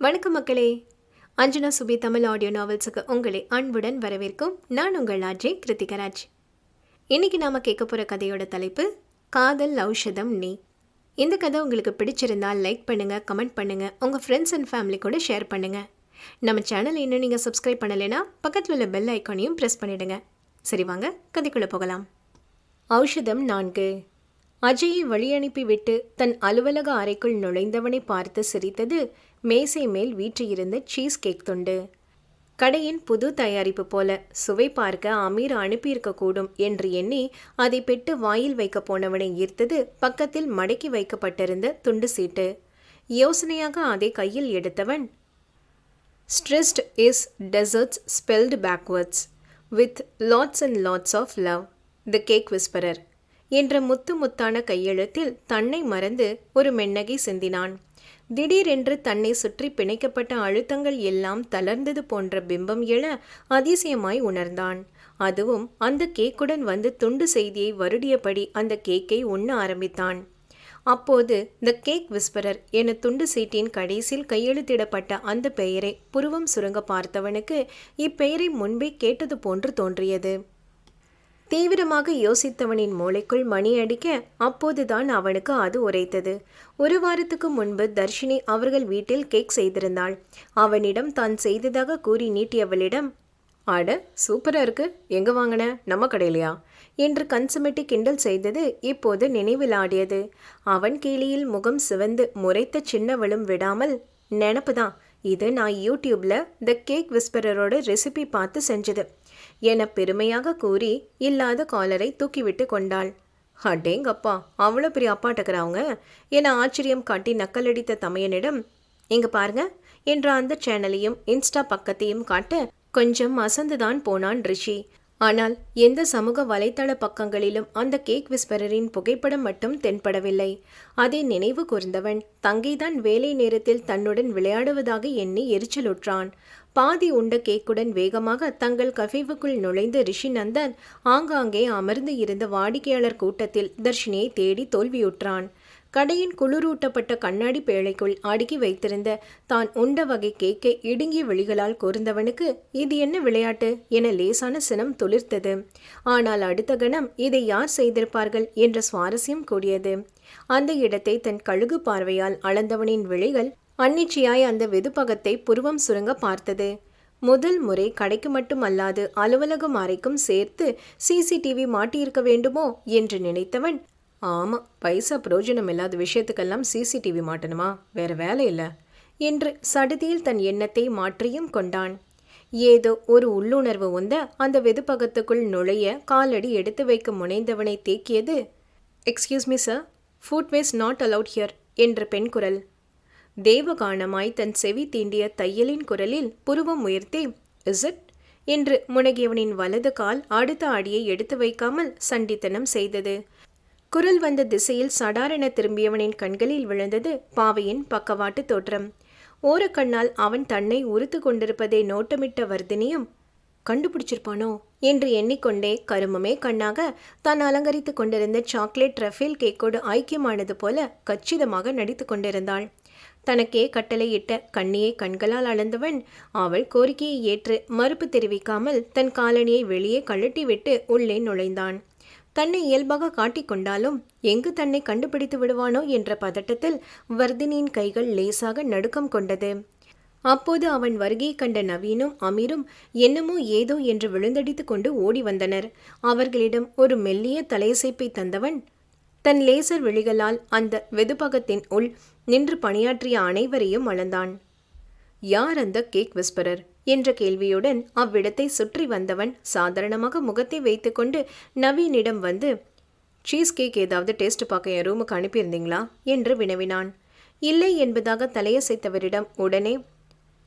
வணக்கம் மக்களே. அஞ்சனா சுபி தமிழ் ஆடியோ நாவல்ஸுக்கு உங்களை அன்புடன் வரவேற்கும் நான் உங்கள் ஆர்ஜே கிருத்திகராஜ். இன்னைக்கு நாம கேட்க போகிற கதையோட தலைப்பு காதல் ஔஷதம் நீ. இந்த கதை உங்களுக்கு பிடிச்சிருந்தால் லைக் பண்ணுங்கள், கமெண்ட் பண்ணுங்கள், உங்கள் ஃப்ரெண்ட்ஸ் அண்ட் ஃபேமிலி கூட ஷேர் பண்ணுங்கள். நம்ம சேனல் இன்னும் நீங்கள் சப்ஸ்கிரைப் பண்ணலைன்னா பக்கத்தில் உள்ள பெல் ஐக்கானையும் ப்ரெஸ் பண்ணிவிடுங்க. சரி வாங்க கதைக்குள்ளே போகலாம். ஔஷதம் 4. அஜயை வழி அனுப்பிவிட்டு தன் அலுவலக அறைக்குள் நுழைந்தவனை பார்த்து சிரித்தது மேசை மேல் வீற்றிருந்த சீஸ் கேக் துண்டு. கடையின் புது தயாரிப்பு போல சுவை பார்க்க அமீர் அனுப்பியிருக்கக்கூடும் என்று எண்ணி அதை பெற்று வாயில் வைக்க போனவனை ஈர்த்தது பக்கத்தில் மடக்கி வைக்கப்பட்டிருந்த துண்டு சீட்டு. யோசனையாக அதை கையில் எடுத்தவன், "Stressed is desserts spelled backwards with lots and lots of love, the cake whisperer" என்ற முத்து முத்தான கையெழுத்தில் தன்னை மறந்து ஒரு மென்னகை சிந்தினான். திடீரென்று தன்னை சுற்றி பிணைக்கப்பட்ட அழுத்தங்கள் எல்லாம் தளர்ந்தது போன்ற பிம்பம் எழ அதிசயமாய் உணர்ந்தான். அதுவும் அந்த கேக்குடன் வந்து துண்டு செய்தியை வருடியபடி அந்த கேக்கை உண்ண ஆரம்பித்தான். அப்போது த கேக் விஸ்பரர் என துண்டு சீட்டின் கடைசியில் கையெழுத்திடப்பட்ட அந்த பெயரை புருவம் சுருங்க பார்த்தவனுக்கு இப்பெயரை முன்பே கேட்டது போன்று தோன்றியது. தீவிரமாக யோசித்தவனின் மூளைக்குள் மணி அடிக்க அப்போதுதான் அவனுக்கு அது உரைத்தது. ஒரு வாரத்துக்கு முன்பு தர்ஷினி அவர்கள் வீட்டில் கேக் செய்திருந்தாள். அவனிடம் தான் செய்ததாக கூறி நீட்டியவளிடம், "ஆட சூப்பரா இருக்கு, எங்க வாங்கின, நம்ம கடையிலையா?" என்று கன்சுமெட்டி கிண்டல் செய்தது இப்போது நினைவில் ஆடியது. அவன் கீழியில் முகம் சிவந்து முறைத்த சின்னவளும் விடாமல், "நினப்புதான், இது நான் யூடியூப்ல த கேக் விஸ்பரரோட ரெசிபி பார்த்து செஞ்சது" என பெருமையாக கூறி இல்லாத காலரை தூக்கிவிட்டு கொண்டாள். "அடேங்கப்பா, அவ்வளோ பெரிய அப்பாட்டக்கிறாங்க" என ஆச்சரியம் காட்டி நக்கலடித்த தமையனிடம், "இங்க பாருங்க" என்ற அந்த சேனலையும் இன்ஸ்டா பக்கத்தையும் காட்ட கொஞ்சம் அசந்துதான் போனான் ரிஷி. ஆனால் எந்த சமூக வலைத்தள பக்கங்களிலும் அந்த கேக் விஸ்பரரின் புகைப்படம் மட்டும் தென்படவில்லை. அதை நினைவு கூர்ந்தவன் தங்கைதான் வேலை நேரத்தில் தன்னுடன் விளையாடுவதாக எண்ணி எரிச்சலுற்றான். பாதி உண்ட கேக்குடன் வேகமாக தங்கள் கஃபேவுக்குள் நுழைந்த ரிஷி நந்தன் ஆங்காங்கே அமர்ந்து இருந்த வாடிக்கையாளர் கூட்டத்தில் தர்ஷினியை தேடி தோல்வியுற்றான். கடையின் குளிரூட்டப்பட்ட கண்ணாடி பேழைக்குள் அடுக்கி வைத்திருந்த தான் உண்ட வகை கேக்கை இடுங்கிய விழிகளால் கூர்ந்தவனுக்கு இது என்ன விளையாட்டு என லேசான சினம் துளிர்த்தது. ஆனால் அடுத்த கணம் இதை யார் செய்திருப்பார்கள் என்ற சுவாரஸ்யம் கூடியது. அந்த இடத்தை தன் கழுகு பார்வையால் அளந்தவனின் விழிகள் அன்னிச்சையாய் அந்த வெதுப்பகத்தை புருவம் சுருங்க பார்த்தது. முதல் முறை கடைக்கு மட்டுமல்லாது அலுவலகம் அறைக்கும் சேர்த்து சிசிடிவி மாட்டியிருக்க வேண்டுமோ என்று நினைத்தவன், "ஆமாம், பைசா பிரயோஜனம் இல்லாத விஷயத்துக்கெல்லாம் சிசிடிவி மாட்டணுமா, வேற வேலை இல்லை" என்று சடுதியில் தன் எண்ணத்தை மாற்றியும் கொண்டான். ஏதோ ஒரு உள்ளுணர்வு உந்த அந்த வெதுப்பகத்துக்குள் நுழைய காலடி எடுத்து வைக்க முனைந்தவனை தேக்கியது. "Excuse me sir, food waste not allowed here" என்ற பெண் குரல். தேவகானமாய் தன் செவி தீண்டிய தையலின் குரலில் புருவம் உயர்த்தி, "இஸ் இட்?" என்று முனகியவனின் வலது கால் அடுத்த அடியை எடுத்து வைக்காமல் சண்டித்தனம் செய்தது. குரல் வந்த திசையில் சடாரென திரும்பியவனின் கண்களில் விழுந்தது பாவையின் பக்கவாட்டு தோற்றம். ஓரக்கண்ணால் அவன் தன்னை உறுத்து கொண்டிருப்பதை நோட்டமிட்ட வர்தினியும், கண்டுபிடிச்சிருப்பானோ என்று எண்ணிக்கொண்டே கருமமே கண்ணாக தான் அலங்கரித்து கொண்டிருந்த சாக்லேட் ரஃபேல் கேக்கோடு ஐக்கியமானது போல கச்சிதமாக நடித்து கொண்டிருந்தாள். தனக்கே கட்டளையிட்ட கண்ணியை கண்களால் அளந்தவன் அவள் கோரிக்கையை ஏற்று மறுப்பு தெரிவிக்காமல் தன் காலணியை வெளியே கழட்டிவிட்டு உள்ளே நுழைந்தான். தன்னை இயல்பாக காட்டிக்கொண்டாலும் எங்கு தன்னை கண்டுபிடித்து விடுவானோ என்ற பதட்டத்தில் வர்தினியின் கைகள் லேசாக நடுக்கம் கொண்டது. அப்போது அவன் வருகை கண்ட நவீனும் அமீரும் என்னமோ ஏதோ என்று விழுந்தடித்து கொண்டு ஓடி வந்தனர். அவர்களிடம் ஒரு மெல்லிய தலையசைப்பை தந்தவன் தன் லேசர் விழிகளால் அந்த வெதுப்பகத்தின் உள் நின்று பணியாற்றிய அனைவரையும் அளந்தான். "யார் அந்த கேக் விஸ்பரர்?" என்ற கேள்வியுடன் அவ்விடத்தை சுற்றி வந்தவன் சாதாரணமாக முகத்தை வைத்துக்கொண்டு நவீனிடம் வந்து, "சீஸ் கேக் ஏதாவது டேஸ்ட் பார்க்க என் ரூமுக்கு அனுப்பியிருந்தீங்களா?" என்று வினவினான். இல்லை என்பதாக தலையசைத்தவரிடம் உடனே,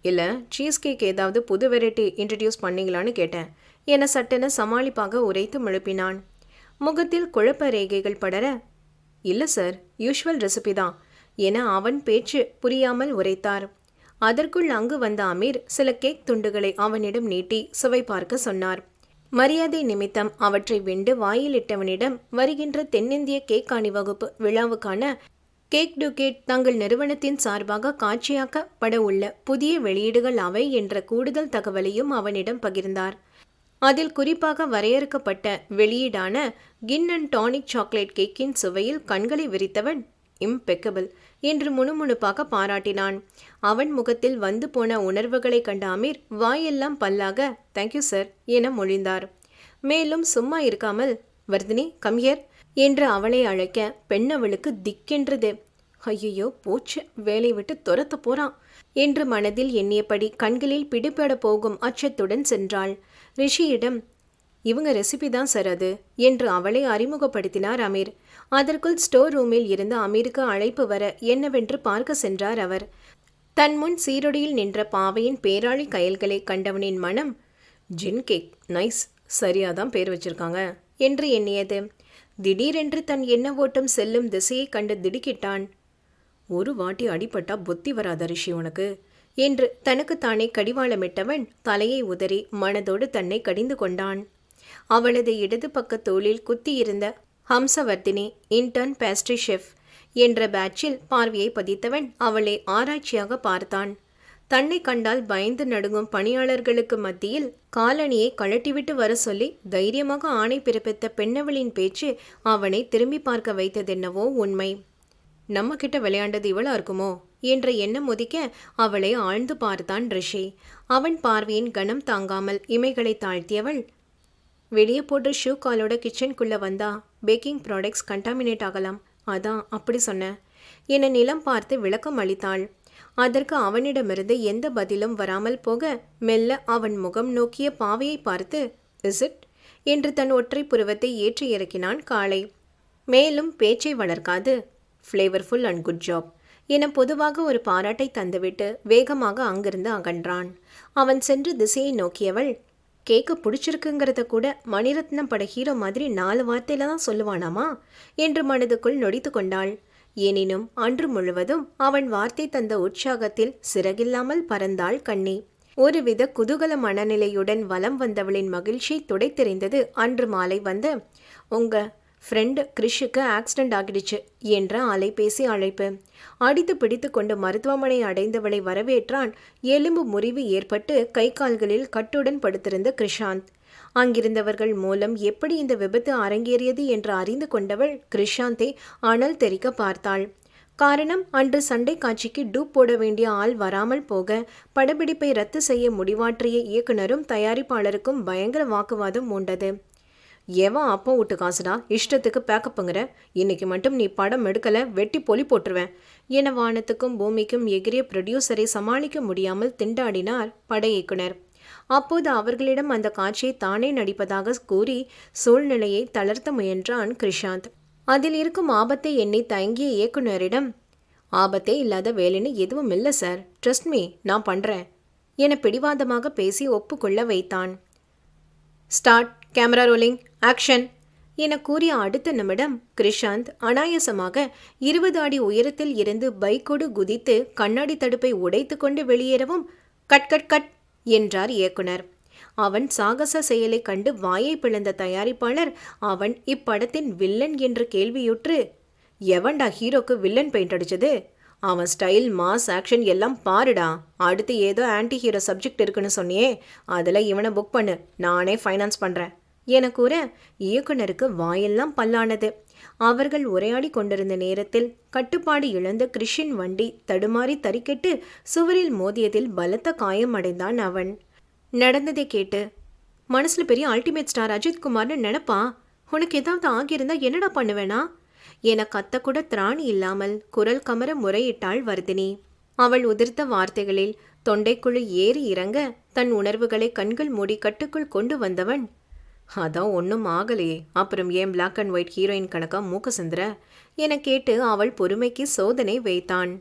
"இல்லை, சீஸ் கேக் ஏதாவது புது வெரைட்டி இன்ட்ரடியூஸ் பண்ணீங்களான்னு கேட்டேன்" என சட்டென சமாளிப்பாக உரைத்து முழுப்பினான். முகத்தில் குழப்ப ரேகைகள் படர, "இல்லை சார், யூஷுவல் ரெசிபி தான்" என அவன் பேச்சு புரியாமல் உரைத்தார். அதற்குள் அங்கு வந்த அமீர் சில கேக் துண்டுகளை அவனிடம் நீட்டி சுவை பார்க்க சொன்னார். மரியாதை நிமித்தம் அவற்றை விண்டு வாயிலிட்டவனிடம் வருகின்ற தென்னிந்திய கேக் அணிவகுப்பு விழாவுக்கான கேக் டுகேட் தங்கள் நிறுவனத்தின் சார்பாக காட்சியாக்கப்பட உள்ள புதிய வெளியீடுகள் அவை என்ற கூடுதல் தகவலையும் அவனிடம் பகிர்ந்தார். அதில் குறிப்பாக வரையறுக்கப்பட்ட வெளியீடான கின் அண்ட் டானிக் சாக்லேட் கேக்கின் சுவையில் கண்களை விரித்தவன் இம்பெக்கபிள் என்று முணுமுணுப்பாக பாராட்டினான். அவன் முகத்தில் வந்து போன உணர்வுகளை கண்ட அமீர் வாயெல்லாம் பல்லாக தேங்க்யூ சார் என மொழிந்தார். மேலும் சும்மா இருக்காமல் வர்தினி கம்ஹியர் என்று அவளை அழைக்க பெண்ணவளுக்கு திக்கென்றது. ஐயோ போச்சு, வேலை விட்டு துரத்த போறான் என்று மனதில் எண்ணியபடி கண்களில் பிடிபட போகும் அச்சத்துடன் சென்றாள். ரிஷியிடம் இவங்க ரெசிபி தான் சார் அது என்று அவளை அறிமுகப்படுத்தினார் அமீர். அதற்குள் ஸ்டோர் ரூமில் இருந்து அமீருக்கு அழைப்பு வர என்னவென்று பார்க்க சென்றார் அவர். தன் முன் சீரொடியில் நின்ற பாவையின் பேராளி கயல்களை கண்டவனின் மனம் ஜின் கேக் நைஸ், சரியாதான் பேர் வச்சிருக்காங்க என்று எண்ணியது. திடீரென்று தன் எண்ண ஓட்டம் செல்லும் திசையை கண்டு திடுக்கிட்டான். ஒரு வாட்டி அடிபட்டா புத்தி வராத ரிஷி உனக்கு என்று தனக்குத்தானே கடிவாளமிட்டவன் தலையை உதறி மனதோடு தன்னை கடிந்து கொண்டான். அவளது இடது பக்க தோளில் குத்தியிருந்த ஹம்சவர்தினி இன்டர்ன் பேஸ்ட்ரி ஷெஃப் என்ற பேட்சில் பார்வையை பதித்தவன் அவளை ஆராய்ச்சியாக பார்த்தான். தன்னை கண்டால் பயந்து நடுங்கும் பணியாளர்களுக்கு மத்தியில் காலணியை கழட்டிவிட்டு வர சொல்லி தைரியமாக ஆணை பிறப்பித்த பெண்ணவளின் பேச்சு அவனை திரும்பி பார்க்க வைத்ததென்னவோ உண்மை. நம்ம கிட்ட விளையாண்டது இவளா இருக்குமோ என்ற எண்ணம் ஒதிக்க அவளை ஆழ்ந்து பார்த்தான் ரிஷி. அவன் பார்வையின் கனம் தாங்காமல் இமைகளை தாழ்த்தியவள் வெளியே போட்டு ஷூ காலோட கிச்சனுக்குள்ள வந்தா பேக்கிங் ப்ராடக்ட்ஸ் கண்டாமினேட் ஆகலாம், அதான் அப்படி சொன்ன என நிலம் பார்த்து விளக்கம் அளித்தாள். அதற்கு அவனிடமிருந்து எந்த பதிலும் வராமல் போக மெல்ல அவன் முகம் நோக்கிய பாவையை பார்த்து இஸ் இட் என்று தன் ஒற்றை புருவத்தை ஏற்றி இறக்கினான் காளை. மேலும் பேச்சை வளர்க்காது ஃப்ளேவர்ஃபுல் அண்ட் குட் ஜாப் என பொதுவாக ஒரு பாராட்டை தந்துவிட்டு வேகமாக அங்கிருந்து அகன்றான். அவன் சென்று திசையை நோக்கியவள் கேட்க பிடிச்சிருக்குங்கிறத கூட மணிரத்னம் பட ஹீரோ மாதிரி 4 வார்த்தையில தான் சொல்லுவானாமா என்று மனதுக்குள் நொடித்து கொண்டாள். எனினும் அன்று முழுவதும் அவன் வார்த்தை தந்த உற்சாகத்தில் சிறகில்லாமல் பறந்தாள் கண்ணி. ஒருவித குதூகல மனநிலையுடன் வலம் வந்தவளின் மகிழ்ச்சி துடைத்தெறிந்தது அன்று மாலை வந்த உங்க ஃப்ரெண்டு கிறிஷுக்கு ஆக்சிடென்ட் ஆகிடுச்சு என்ற அலைபேசி அழைப்பு. அடித்து பிடித்து கொண்டு மருத்துவமனை அடைந்தவளை வரவேற்றான். எலும்பு முறிவு ஏற்பட்டு கை கால்களில் கட்டுடன் படுத்திருந்த கிருஷாந்த். அங்கிருந்தவர்கள் மூலம் எப்படி இந்த விபத்து அரங்கேறியது என்று அறிந்து கொண்டவள் கிருஷாந்தை அனல் தெறிக்க பார்த்தாள். காரணம், அன்று சண்டை காட்சிக்கு டூப் போட வேண்டிய ஆள் வராமல் போக படப்பிடிப்பை ரத்து செய்ய முடிவாற்றிய இயக்குனரும் தயாரிப்பாளருக்கும் பயங்கர வாக்குவாதம் மூண்டது. எவன் அப்போ விட்டு காசுடா, இஷ்டத்துக்கு பேக்கப்புங்கிற, இன்னைக்கு மட்டும் நீ படம் எடுக்கல வெட்டி பொலி போட்டுருவேன் என வானத்துக்கும் பூமிக்கும் எகிரிய ப்ரொடியூசரை சமாளிக்க முடியாமல் திண்டாடினார் பட இயக்குனர். அப்போது அவர்களிடம் அந்த காட்சியை தானே நடிப்பதாக கூறி சூழ்நிலையை தளர்த்த முயன்றான் கிருஷாந்த். அதில் இருக்கும் ஆபத்தை எண்ணி தயங்கிய இயக்குனரிடம் ஆபத்தே இல்லாத வேலைன்னு எதுவும் இல்லை சார், ட்ரஸ்ட் மீ, நான் பண்றேன் என பிடிவாதமாக பேசி ஒப்புக்கொள்ள வைத்தான். ஸ்டார்ட், கேமரா ரோலிங், ஆக்ஷன் என கூறிய அடுத்த நிமிடம் கிருஷாந்த் அனாயசமாக 20 அடி உயரத்தில் இருந்து பைக்கோடு குதித்து கண்ணாடி தடுப்பை உடைத்து கொண்டு வெளியேறவும் கட் கட் கட் என்றார் இயக்குனர். அவன் சாகச செயலை கண்டு வாயை பிளந்த தயாரிப்பாளர் அவன் இப்படத்தின் வில்லன் என்று கேள்வியுற்று எவன்டா ஹீரோக்கு வில்லன் பெயிண்ட் அடிச்சது, அவன் ஸ்டைல் மாஸ் ஆக்ஷன் எல்லாம் பாருடா, அடுத்து ஏதோ ஆன்டி ஹீரோ சப்ஜெக்ட் இருக்குன்னு சொன்னியே, அதில் இவனை புக் பண்ணு, நானே ஃபைனான்ஸ் பண்ணுறேன் என கூற இயக்குனருக்கு வாயெல்லாம் பல்லானது. அவர்கள் உரையாடி கொண்டிருந்த நேரத்தில் கட்டுப்பாடு இழந்த கிருஷின் வண்டி தடுமாறி தறிக்கெட்டு சுவரில் மோதியதில் பலத்த காயம் அடைந்தான் அவன். நடந்ததை கேட்டு மனசுல பெரிய அல்டிமேட் ஸ்டார் அஜித் குமார்னு நினைப்பா, உனக்கு ஏதாவது ஆகியிருந்தா என்னடா பண்ணுவேனா என கத்தக்கூட திராணி இல்லாமல் குரல் கமர முறையிட்டாள் வர்தினி. அவள் உதிர்த்த வார்த்தைகளில் தொண்டைக்குழு ஏறி இறங்க தன் உணர்வுகளை கண்கள் மூடி கட்டுக்குள் கொண்டு வந்தவன் அதான் ஒன்றும் ஆகலையே, அப்புறம் ஏன் பிளாக் அண்ட் ஒயிட் ஹீரோயின் கணக்கா மூக்க சிந்துற என கேட்டு அவள் பொறுமைக்கு சோதனை வைத்தான்.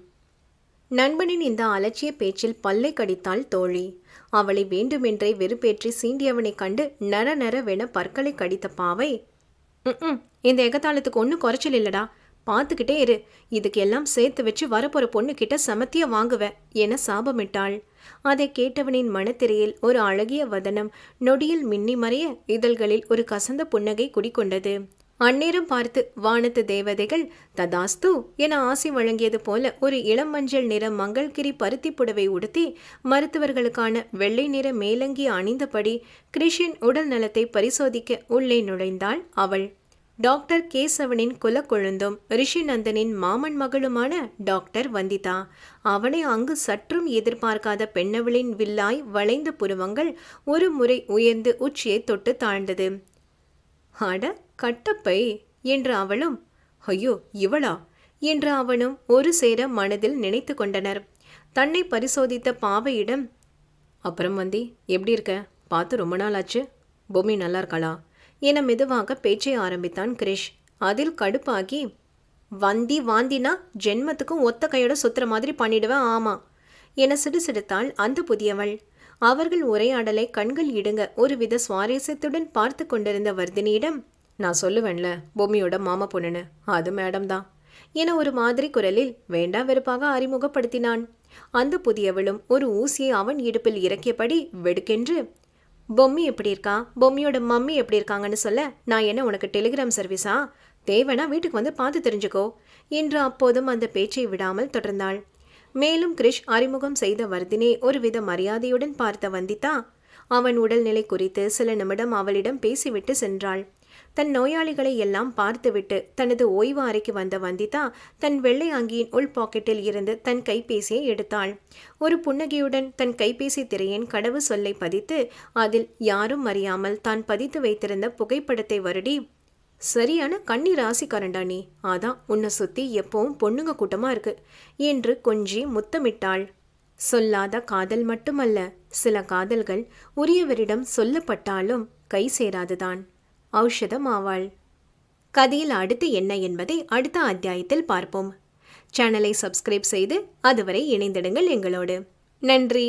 நண்பனின் இந்த அலட்சிய பேச்சில் பல்லை கடித்தாள் தோழி. அவளை வேண்டுமென்றே வெறுப்பேற்றி சீண்டியவனை கண்டு நர நரவென பற்களை கடித்த பாவை இந்த எகத்தாளத்துக்கு ஒன்றும் குறைச்சல் இல்லடா, பார்த்துக்கிட்டே இரு, இதுக்கு எல்லாம் சேர்த்து வச்சு வரப்போற பொண்ணுக்கிட்ட சமத்திய வாங்குவேன் என சாபமிட்டாள். அதை கேட்டவனின் மனத்திரையில் ஒரு அழகிய வதனம் நொடியில் மின்னி மறைய இதழ்களில் ஒரு கசந்த புன்னகை குடிக்கொண்டது. அந்நேரம் பார்த்து வானத்து தேவதைகள் ததாஸ்து என ஆசி வழங்கியது போல ஒரு இளம் மஞ்சள் நிற மங்கள்கிரி பருத்தி புடவை உடுத்தி மருத்துவர்களுக்கான வெள்ளை நிற மேலங்கி அணிந்தபடி கிரிஷின் உடல் நலத்தை பரிசோதிக்க உள்ளே நுழைந்தாள் அவள். டாக்டர் கேசவனின் குலக்கொழுந்தும் ரிஷிநந்தனின் மாமன் மகளுமான டாக்டர் வந்திதா. அவனை அங்கு சற்றும் எதிர்பார்க்காத பெண்ணவளின் வில்லாய் வளைந்த புருவங்கள் ஒரு முறை உயர்ந்து உச்சியை தொட்டு தாழ்ந்தது. அட கட்டப்பை என்று அவளும், ஐயோ இவளா என்று அவனும் ஒரு சேர மனதில் நினைத்து கொண்டனர். தன்னை பரிசோதித்த பாவையிடம், அப்புறம் வந்தி எப்படி இருக்க, பார்த்து ரொம்ப நாள் ஆச்சு, பூமி நல்லா இருக்காளா என மெதுவாக பேச்சை ஆரம்பித்தான் கிரிஷ். அதில் கடுப்பாகி, வந்தி வாந்தினா ஜென்மத்துக்கும் ஒத்த கையோட சுத்துற மாதிரி பண்ணிடுவேன் ஆமா என சிடுசிடுத்தாள் அந்த புதியவள். அவர்கள் உரையாடலை கண்கள் இடுங்க ஒருவித சுவாரஸ்யத்துடன் பார்த்து கொண்டிருந்த வர்தினியிடம், நான் சொல்லுவேன்ல பூமியோட மாமா பொண்ணுன்னு, அது மேடம் தான் என ஒரு மாதிரி குரலில் வேண்டா வெறுப்பாக அறிமுகப்படுத்தினான். அந்த புதியவளும் ஒரு ஊசியை அவன் இடுப்பில் இறக்கியபடி வெடுக்கென்று, பொம்மி எப்படி இருக்கா, பொம்மியோட மம்மி எப்படி இருக்காங்கன்னு சொல்ல நான் என்ன உனக்கு டெலிகிராம் சர்வீஸா, தேவைனா வீட்டுக்கு வந்து பார்த்து தெரிஞ்சுக்கோ என்று அப்போதும் அந்த பேச்சை விடாமல் தொடர்ந்தாள். மேலும் கிரிஷ் அறிமுகம் செய்த வர்தினை ஒருவித மரியாதையுடன் பார்த்த வந்திதா அவன் உடல்நிலை குறித்து சில நிமிடம் அவளிடம் பேசிவிட்டு சென்றாள். தன் நோயாளிகளை எல்லாம் பார்த்துவிட்டு தனது ஓய்வு அறைக்கு வந்த வந்திதா தன் வெள்ளை அங்கியின் உள் பாக்கெட்டில் இருந்து தன் கைபேசியை எடுத்தாள். ஒரு புன்னகையுடன் தன் கைபேசி திரையின் கடவு சொல்லை பதித்து அதில் யாரும் அறியாமல் தான் பதித்து வைத்திருந்த புகைப்படத்தை வருடி, சரியான கண்ணி ராசிக்காரண்டா நீ, அதான் உன்னை சுத்தி எப்பவும் பொண்ணுங்க கூட்டமா இருக்கு என்று கொஞ்சி முத்தமிட்டாள். சொல்லாத காதல் மட்டுமல்ல, சில காதல்கள் உரியவரிடம் சொல்லப்பட்டாலும் கை சேராதுதான். ஔஷதம் ஆவாள். கதையில் அடுத்து என்ன என்பதை அடுத்த அத்தியாயத்தில் பார்ப்போம். சேனலை சப்ஸ்கிரைப் செய்து அதுவரை இணைந்திடுங்கள் எங்களோடு. நன்றி.